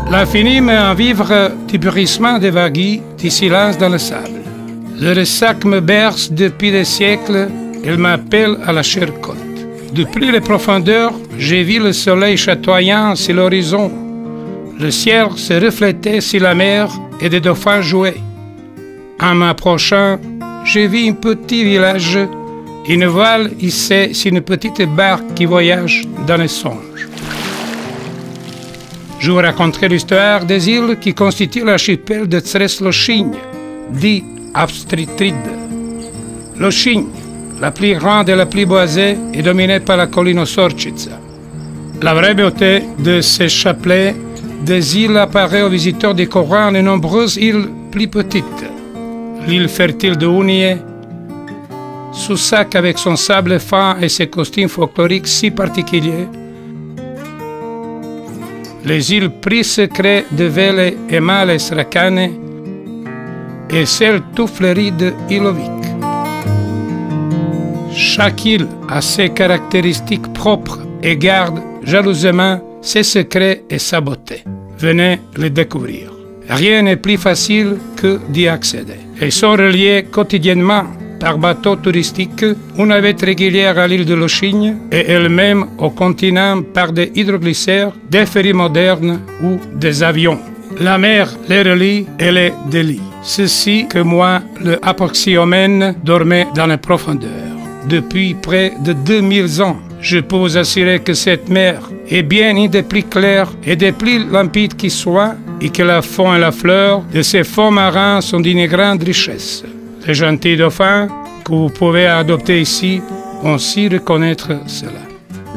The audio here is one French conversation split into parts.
L'infini met en vivre du bruissement des vagues, du silence dans le sable. Le ressac me berce depuis des siècles, il m'appelle à la chère côte. Depuis les profondeurs, j'ai vu le soleil chatoyant sur l'horizon. Le ciel se reflétait sur la mer et des dauphins jouaient. En m'approchant, j'ai vu un petit village, une voile hissée sur une petite barque qui voyage dans les songes. Je vous raconterai l'histoire des îles qui constituent l'archipel de Tsres-Lošinj, dit Avstritride. Lošinj, la plus grande et la plus boisée, est dominée par la colline Sorčica. La vraie beauté de ces chapelets des îles apparaît aux visiteurs découvrant les nombreuses îles plus petites. L'île fertile de Unie, Sušac avec son sable fin et ses costumes folkloriques si particuliers, les îles plus secrètes de Vele et Male Sracane et celle tout fleurie de Ilovik. Chaque île a ses caractéristiques propres et garde jalousement ses secrets et sa beauté. Venez les découvrir. Rien n'est plus facile que d'y accéder. Ils sont reliés quotidiennement par bateau touristique, une navette régulière à l'île de Lošinj et elle-même au continent par des hydroglisseurs, des ferries modernes ou des avions. La mer les relie et les délie. Ceci que moi, le apoxiomène, dormait dans les profondeurs. Depuis près de 2000 ans, je peux vous assurer que cette mer est bien une des plus claires et des plus limpides qui soit, et que la faune et la fleur de ces fonds marins sont d'une grande richesse. Les gentils dauphins que vous pouvez adopter ici vont aussi reconnaître cela.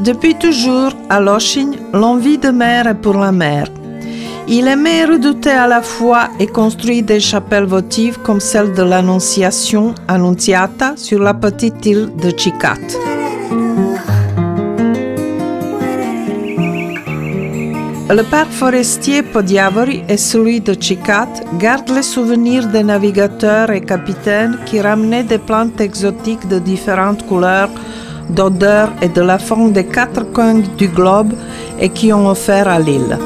Depuis toujours, à Lošinj, l'envie de mer est pour la mer. Il aimait redouter à la fois et construire des chapelles votives comme celle de l'Annonciation, Annunziata, sur la petite île de Ćikat. Le parc forestier Podjavori et celui de Ćikat gardent les souvenirs des navigateurs et capitaines qui ramenaient des plantes exotiques de différentes couleurs, d'odeurs et de la forme des 4 coins du globe et qui ont offert à l'île.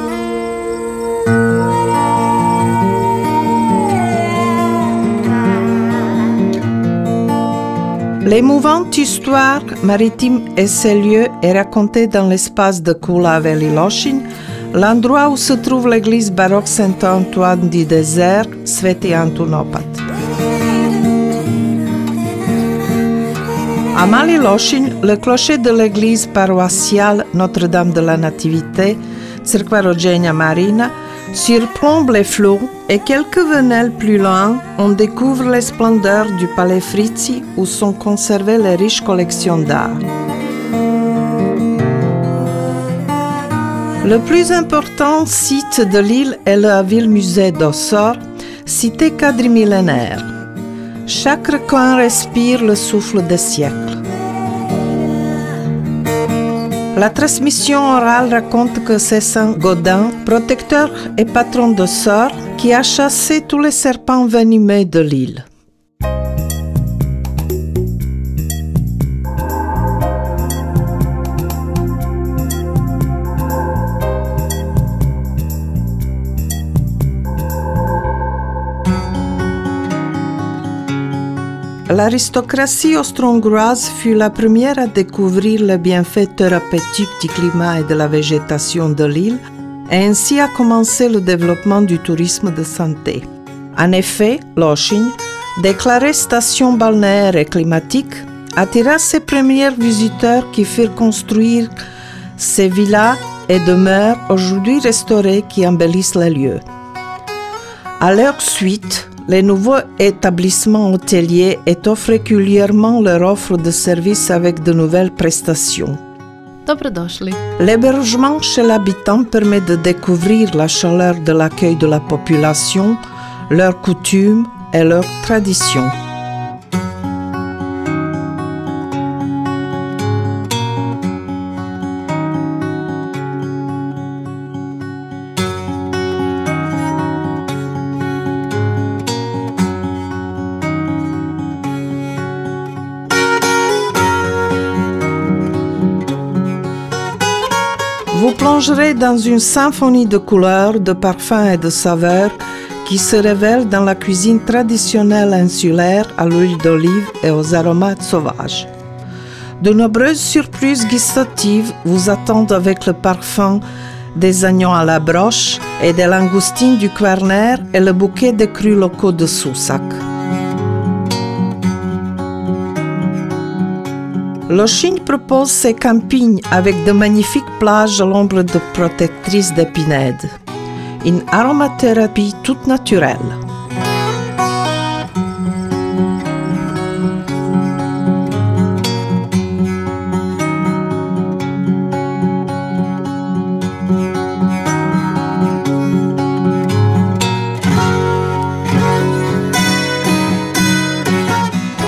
L'émouvante histoire maritime et ses lieux est racontée dans l'espace de Kulaveli Lošinj, l'endroit où se trouve l'église baroque Saint-Antoine du désert, Sveti Antun Opat. À Mali Lošinj, le clocher de l'église paroissiale Notre-Dame de la Nativité, Crkva Rođenja Marina, surplombe les flots et quelques venelles plus loin, on découvre les splendeurs du palais Frizzi où sont conservées les riches collections d'art. Le plus important site de l'île est la ville-musée d'Ossor, cité quadrimillénaire. Chaque recoin respire le souffle des siècles. La transmission orale raconte que c'est Saint Gaudin, protecteur et patron d'Ossor, qui a chassé tous les serpents venimeux de l'île. L'aristocratie austro-hongroise fut la première à découvrir les bienfaits thérapeutiques du climat et de la végétation de l'île, et ainsi a commencé le développement du tourisme de santé. En effet, Lošinj, déclarée station balnéaire et climatique, attira ses premiers visiteurs qui firent construire ces villas et demeures aujourd'hui restaurées qui embellissent les lieux. À leur suite, les nouveaux établissements hôteliers étoffent régulièrement leur offre de services avec de nouvelles prestations. Dobrodošli. L'hébergement chez l'habitant permet de découvrir la chaleur de l'accueil de la population, leurs coutumes et leurs traditions. Vous plongerez dans une symphonie de couleurs, de parfums et de saveurs qui se révèlent dans la cuisine traditionnelle insulaire à l'huile d'olive et aux aromates sauvages. De nombreuses surprises gustatives vous attendent avec le parfum des oignons à la broche et des langoustines du Quarner et le bouquet de crus locaux de Soussac. Lochigne propose ses campagnes avec de magnifiques plages à l'ombre de protectrices d'épinèdes. Une aromathérapie toute naturelle.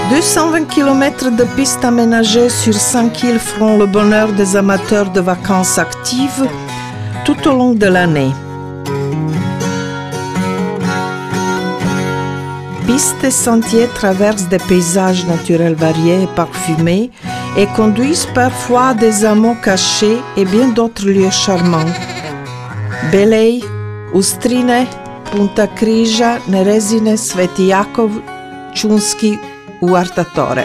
« 220 km de pistes aménagées sur 5 îles feront le bonheur des amateurs de vacances actives tout au long de l'année. Pistes et sentiers traversent des paysages naturels variés et parfumés et conduisent parfois à des hameaux cachés et bien d'autres lieux charmants. Belej, Ustrine, Punta Križa, Nerezine, Sveti Jakov, Čunski ou Artatore.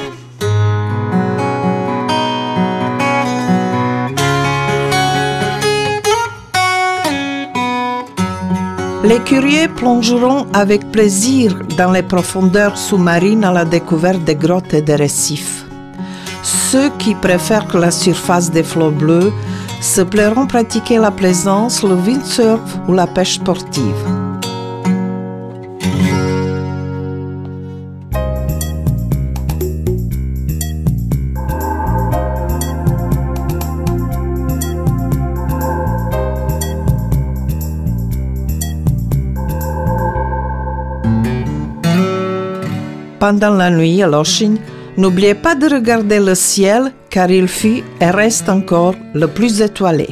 Les curieux plongeront avec plaisir dans les profondeurs sous-marines à la découverte des grottes et des récifs. Ceux qui préfèrent la surface des flots bleus se plairont pratiquer la plaisance, le windsurf ou la pêche sportive. Pendant la nuit à Lochigne, n'oubliez pas de regarder le ciel car il fut et reste encore le plus étoilé.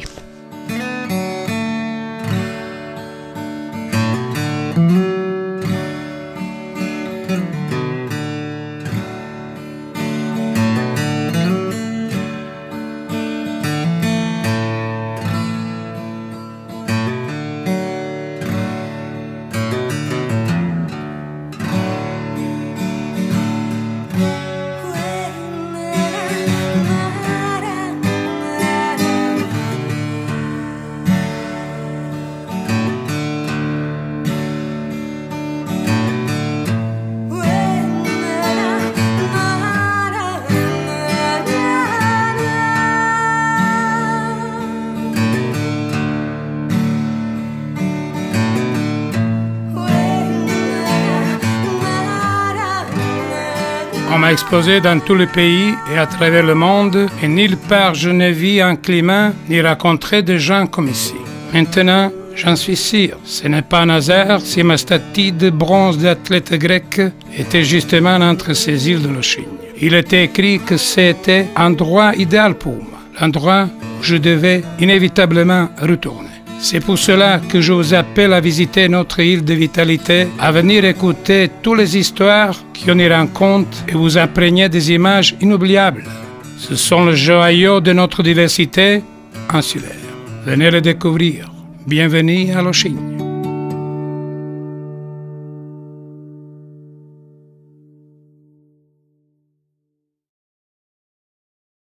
On m'a exposé dans tout le pays et à travers le monde, et nulle part je n'ai vu un climat ni rencontré de gens comme ici. Maintenant, j'en suis sûr, ce n'est pas un hasard si ma statue de bronze d'athlète grec était justement entre ces îles de Lochigne. Il était écrit que c'était un endroit idéal pour moi, l'endroit où je devais inévitablement retourner. C'est pour cela que je vous appelle à visiter notre île de vitalité, à venir écouter toutes les histoires qu'on y rencontre et vous imprégner des images inoubliables. Ce sont les joyaux de notre diversité insulaire. Venez les découvrir. Bienvenue à Lochigne.